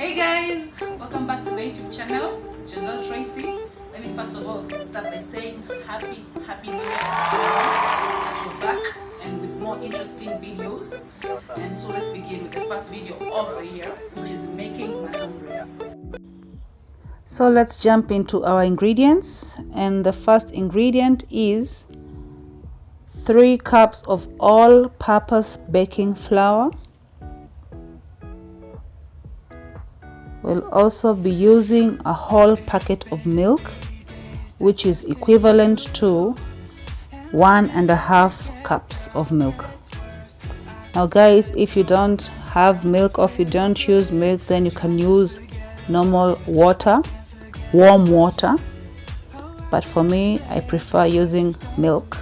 Hey guys, welcome back to the YouTube channel. It's your girl Tracy. Let me first of all start by saying happy new year that you're back and with more interesting videos. And so let's begin with the first video of the year, which is making Mahamri. So let's jump into our ingredients, and the first ingredient is 3 cups of all-purpose baking flour. We'll also be using a whole packet of milk, which is equivalent to 1.5 cups of milk. Now guys, if you don't have milk or if you don't use milk, then you can use normal water, warm water, but for me I prefer using milk.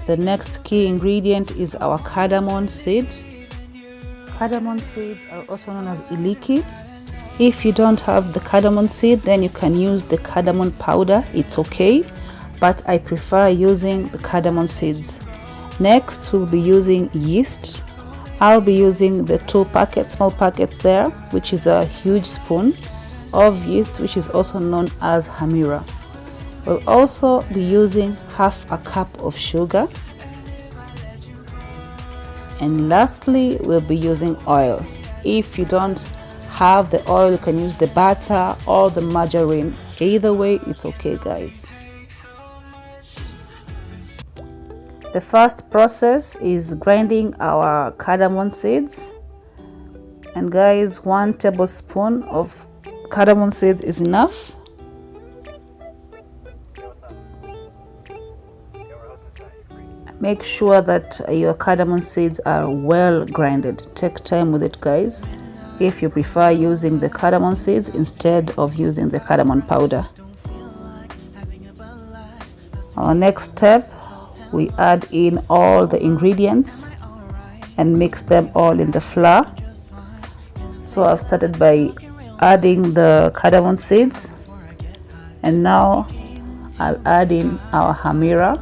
The next key ingredient is our cardamon seeds. Cardamon seeds are also known as iliki. If you don't have the cardamon seed, then you can use the cardamon powder, it's okay, but I prefer using the cardamon seeds. Next, we'll be using yeast. I'll be using the 2 small packets there, which is a huge spoon of yeast, which is also known as hamira. We'll also be using 1/2 cup of sugar. And lastly, we'll be using oil. If you don't have the oil, you can use the butter or the margarine. Either way, it's okay guys. The first process is grinding our cardamom seeds. And guys, 1 tablespoon of cardamom seeds is enough. Make sure that your cardamom seeds are well grinded. Take time with it guys, if you prefer using the cardamom seeds instead of using the cardamom powder. Our next step, we add in all the ingredients and mix them all in the flour. So I've started by adding the cardamom seeds, and now I'll add in our hamira.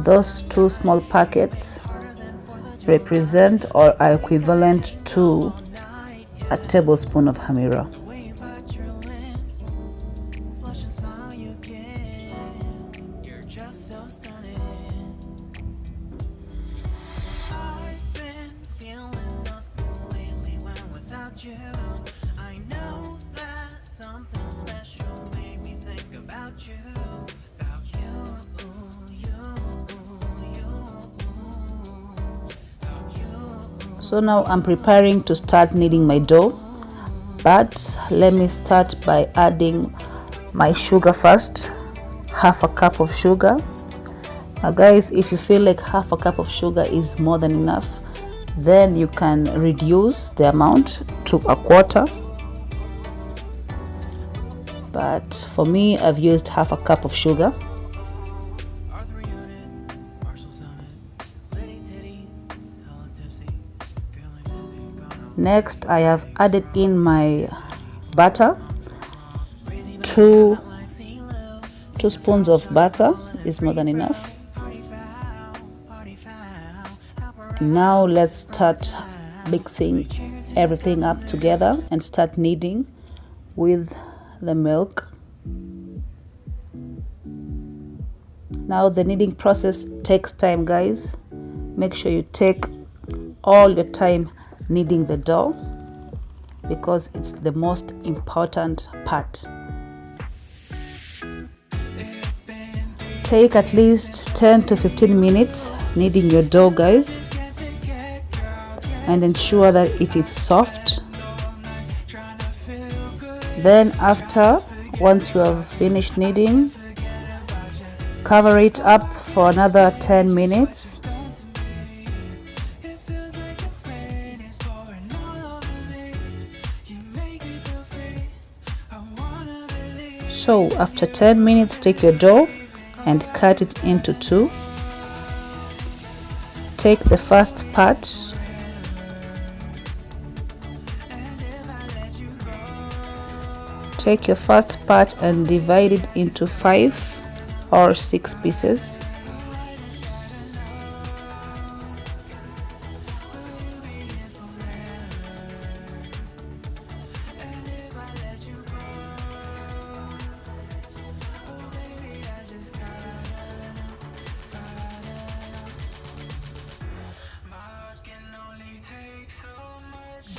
Those 2 small packets represent or are equivalent to a tablespoon of hamira. So now I'm preparing to start kneading my dough, but let me start by adding my sugar first. 1/2 cup of sugar. Now guys, if you feel like 1/2 cup of sugar is more than enough, then you can reduce the amount to 1/4. But for me, I've used 1/2 cup of sugar. Next, I have added in my butter. 2 spoons of butter is more than enough. Now let's start mixing everything up together and start kneading with the milk. Now the kneading process takes time guys. Make sure you take all your time kneading the dough because it's the most important part. Take at least 10 to 15 minutes kneading your dough guys, and ensure that it is soft. Then once you have finished kneading, cover it up for another 10 minutes. So after 10 minutes, take your dough and cut it into 2. Take the first part, take your first part and divide it into 5 or 6 pieces.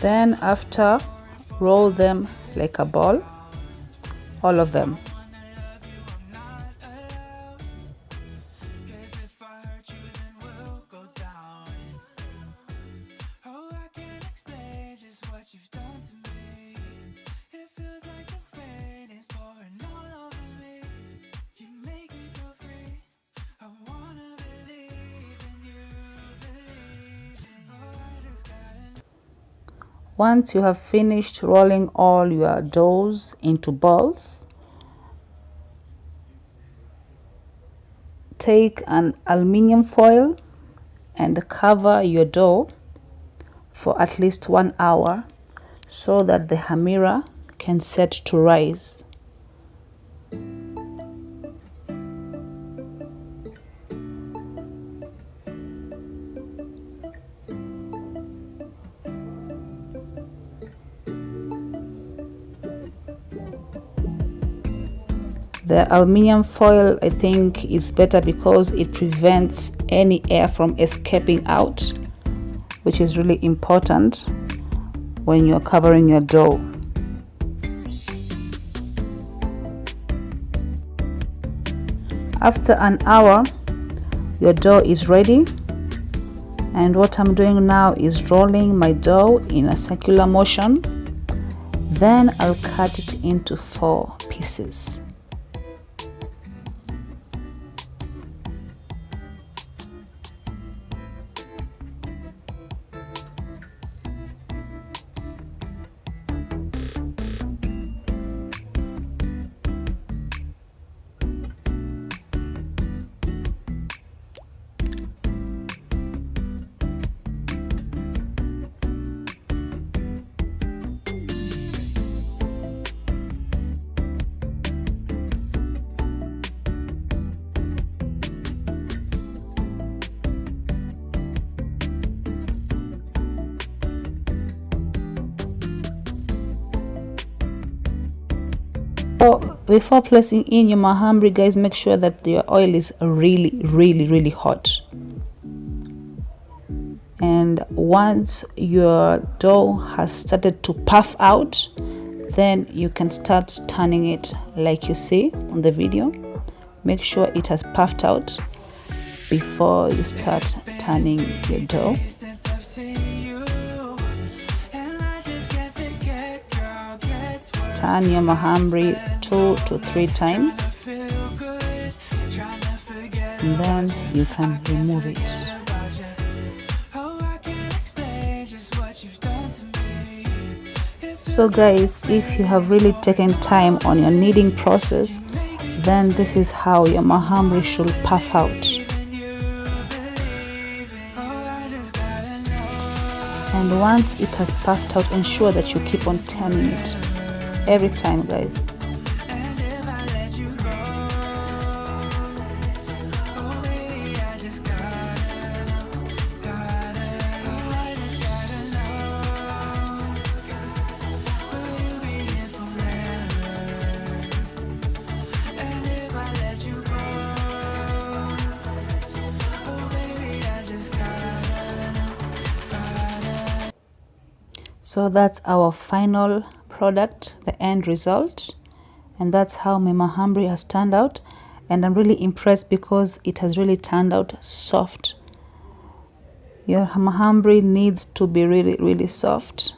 Then after, roll them like a ball, all of them. Once you have finished rolling all your doughs into balls, take an aluminum foil and cover your dough for at least 1 hour so that the hamira can set to rise. The aluminium foil, I think, is better because it prevents any air from escaping out, which is really important when you're covering your dough. After an hour, your dough is ready, and what I'm doing now is rolling my dough in a circular motion. Then I'll cut it into 4 pieces. So before placing in your mahamri, guys, make sure that your oil is really hot. And once your dough has started to puff out, then you can start turning it like you see on the video. Make sure it has puffed out before you start turning your dough. Turn your mahamri 2 to 3 times, and then you can remove it. So guys, if you have really taken time on your kneading process, then this is how your mahamri should puff out. And once it has puffed out, ensure that you keep on turning it every time, guys. So that's our final product, the end result, and that's how my mahamri has turned out. And I'm really impressed because it has really turned out soft. Your mahamri needs to be really soft,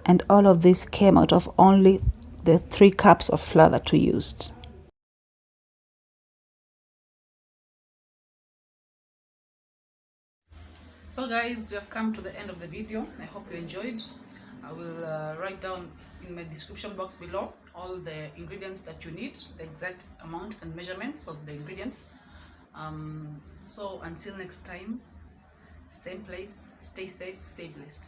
and all of this came out of only the 3 cups of flour that we used. So guys, we have come to the end of the video. I hope you enjoyed. I will write down in my description box below all the ingredients that you need, the exact amount and measurements of the ingredients. So until next time, same place, stay safe, stay blessed.